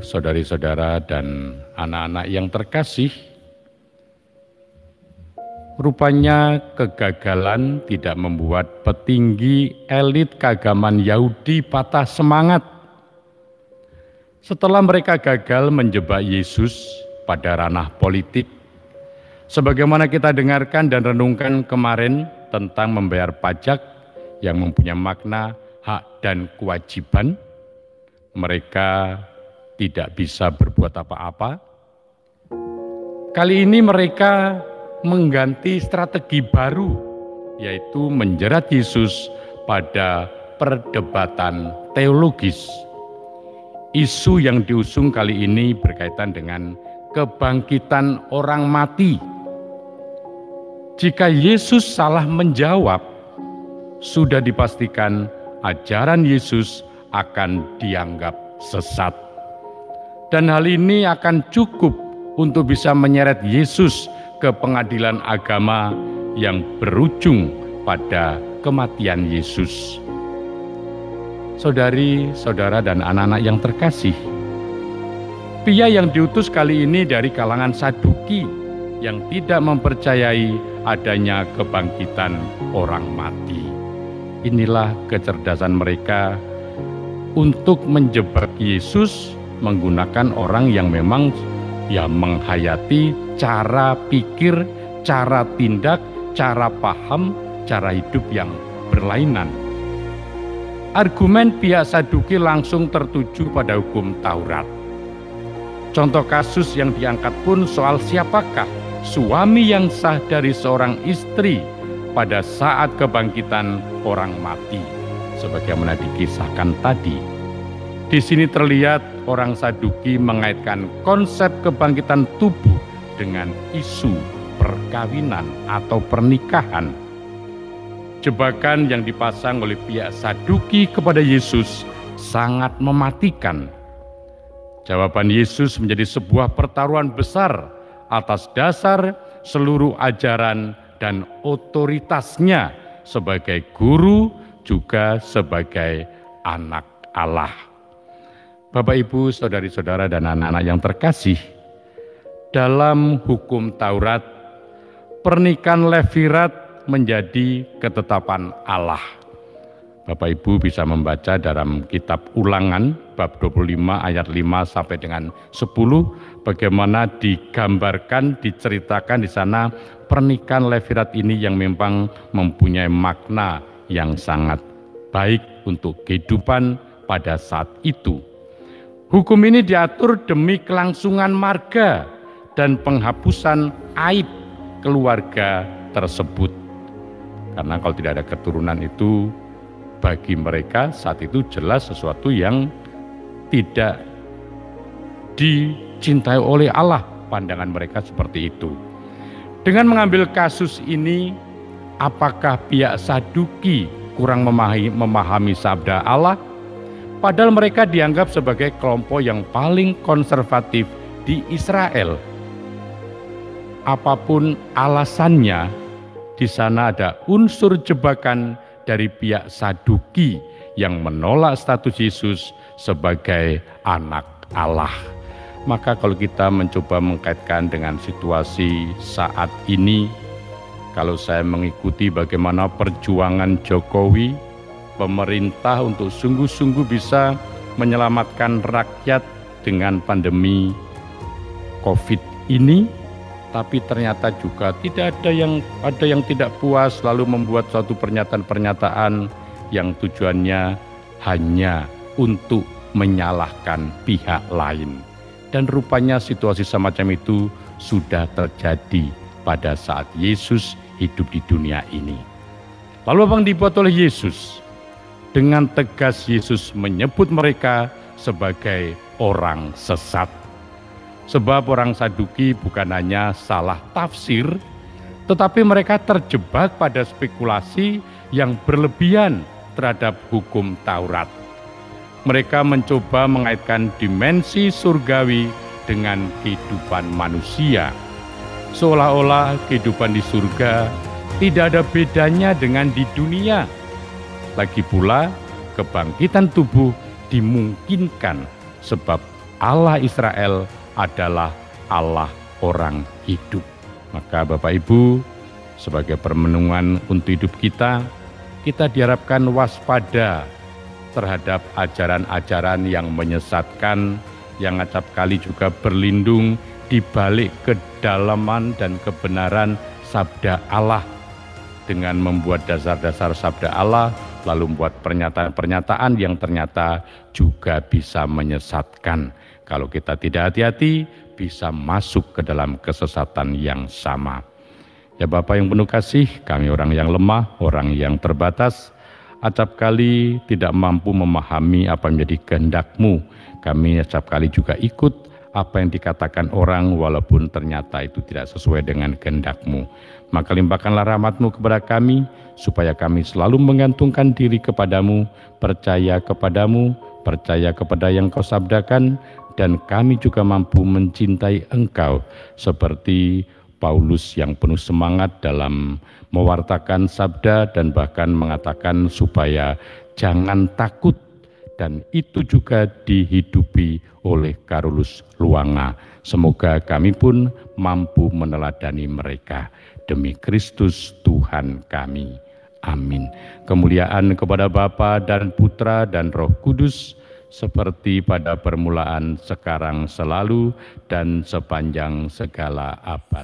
saudari-saudara dan anak-anak yang terkasih, rupanya kegagalan tidak membuat petinggi elit keagamaan Yahudi patah semangat. Setelah mereka gagal menjebak Yesus pada ranah politik, sebagaimana kita dengarkan dan renungkan kemarin tentang membayar pajak yang mempunyai makna hak dan kewajiban, mereka tidak bisa berbuat apa-apa. Kali ini mereka mengganti strategi baru, yaitu menjerat Yesus pada perdebatan teologis. Isu yang diusung kali ini berkaitan dengan kebangkitan orang mati. Jika Yesus salah menjawab, sudah dipastikan ajaran Yesus akan dianggap sesat. Dan hal ini akan cukup untuk bisa menyeret Yesus ke pengadilan agama yang berujung pada kematian Yesus. Saudari, saudara, dan anak-anak yang terkasih, pria yang diutus kali ini dari kalangan Saduki yang tidak mempercayai adanya kebangkitan orang mati. Inilah kecerdasan mereka untuk menjebak Yesus menggunakan orang yang memang menghayati cara pikir, cara tindak, cara paham, cara hidup yang berlainan. Argumen pihak Saduki langsung tertuju pada hukum Taurat. Contoh kasus yang diangkat pun soal siapakah suami yang sah dari seorang istri pada saat kebangkitan orang mati, sebagaimana dikisahkan tadi. Di sini terlihat orang Saduki mengaitkan konsep kebangkitan tubuh dengan isu perkawinan atau pernikahan. Jebakan yang dipasang oleh pihak Saduki kepada Yesus sangat mematikan. Jawaban Yesus menjadi sebuah pertaruhan besar atas dasar seluruh ajaran dan otoritasnya sebagai guru juga sebagai anak Allah. Bapak, Ibu, saudari-saudara, dan anak-anak yang terkasih, dalam hukum Taurat, pernikahan levirat menjadi ketetapan Allah. Bapak Ibu bisa membaca dalam kitab Ulangan bab 25 ayat 5 sampai dengan 10 bagaimana digambarkan, diceritakan di sana pernikahan levirat ini yang memang mempunyai makna yang sangat baik untuk kehidupan pada saat itu. Hukum ini diatur demi kelangsungan marga dan penghapusan aib keluarga tersebut. Karena kalau tidak ada keturunan itu, bagi mereka saat itu jelas sesuatu yang tidak dicintai oleh Allah. Pandangan mereka seperti itu. Dengan mengambil kasus ini, apakah pihak Saduki kurang memahami sabda Allah? Padahal mereka dianggap sebagai kelompok yang paling konservatif di Israel. Apapun alasannya, di sana ada unsur jebakan dari pihak Saduki yang menolak status Yesus sebagai anak Allah. Maka kalau kita mencoba mengkaitkan dengan situasi saat ini, kalau saya mengikuti bagaimana perjuangan Jokowi, pemerintah untuk sungguh-sungguh bisa menyelamatkan rakyat dengan pandemi COVID ini, tapi ternyata juga tidak ada yang tidak puas lalu membuat suatu pernyataan-pernyataan yang tujuannya hanya untuk menyalahkan pihak lain. Dan rupanya situasi semacam itu sudah terjadi pada saat Yesus hidup di dunia ini. Lalu apa yang dibuat oleh Yesus? Dengan tegas Yesus menyebut mereka sebagai orang sesat. Sebab orang Saduki bukan hanya salah tafsir, tetapi mereka terjebak pada spekulasi yang berlebihan terhadap hukum Taurat. Mereka mencoba mengaitkan dimensi surgawi dengan kehidupan manusia. Seolah-olah kehidupan di surga tidak ada bedanya dengan di dunia. Lagi pula, kebangkitan tubuh dimungkinkan sebab Allah Israel adalah Allah orang hidup. Maka Bapak Ibu, sebagai permenungan untuk hidup kita diharapkan waspada terhadap ajaran-ajaran yang menyesatkan, yang acap kali juga berlindung di balik kedalaman dan kebenaran sabda Allah, dengan membuat dasar-dasar sabda Allah, lalu membuat pernyataan-pernyataan yang ternyata juga bisa menyesatkan. Kalau kita tidak hati-hati, bisa masuk ke dalam kesesatan yang sama. Ya Bapa yang penuh kasih, kami orang yang lemah, orang yang terbatas, acap kali tidak mampu memahami apa yang menjadi kehendak-Mu. Kami acap kali juga ikut apa yang dikatakan orang, walaupun ternyata itu tidak sesuai dengan kehendak-Mu. Maka limpahkanlah rahmat-Mu kepada kami, supaya kami selalu menggantungkan diri kepadamu, percaya kepadamu, percaya kepada yang Kau sabdakan, dan kami juga mampu mencintai Engkau, seperti Paulus yang penuh semangat dalam mewartakan sabda dan bahkan mengatakan supaya jangan takut, dan itu juga dihidupi oleh Carolus Luanga. Semoga kami pun mampu meneladani mereka. Demi Kristus Tuhan kami. Amin. Kemuliaan kepada Bapa dan Putra dan Roh Kudus, seperti pada permulaan, sekarang, selalu, dan sepanjang segala abad.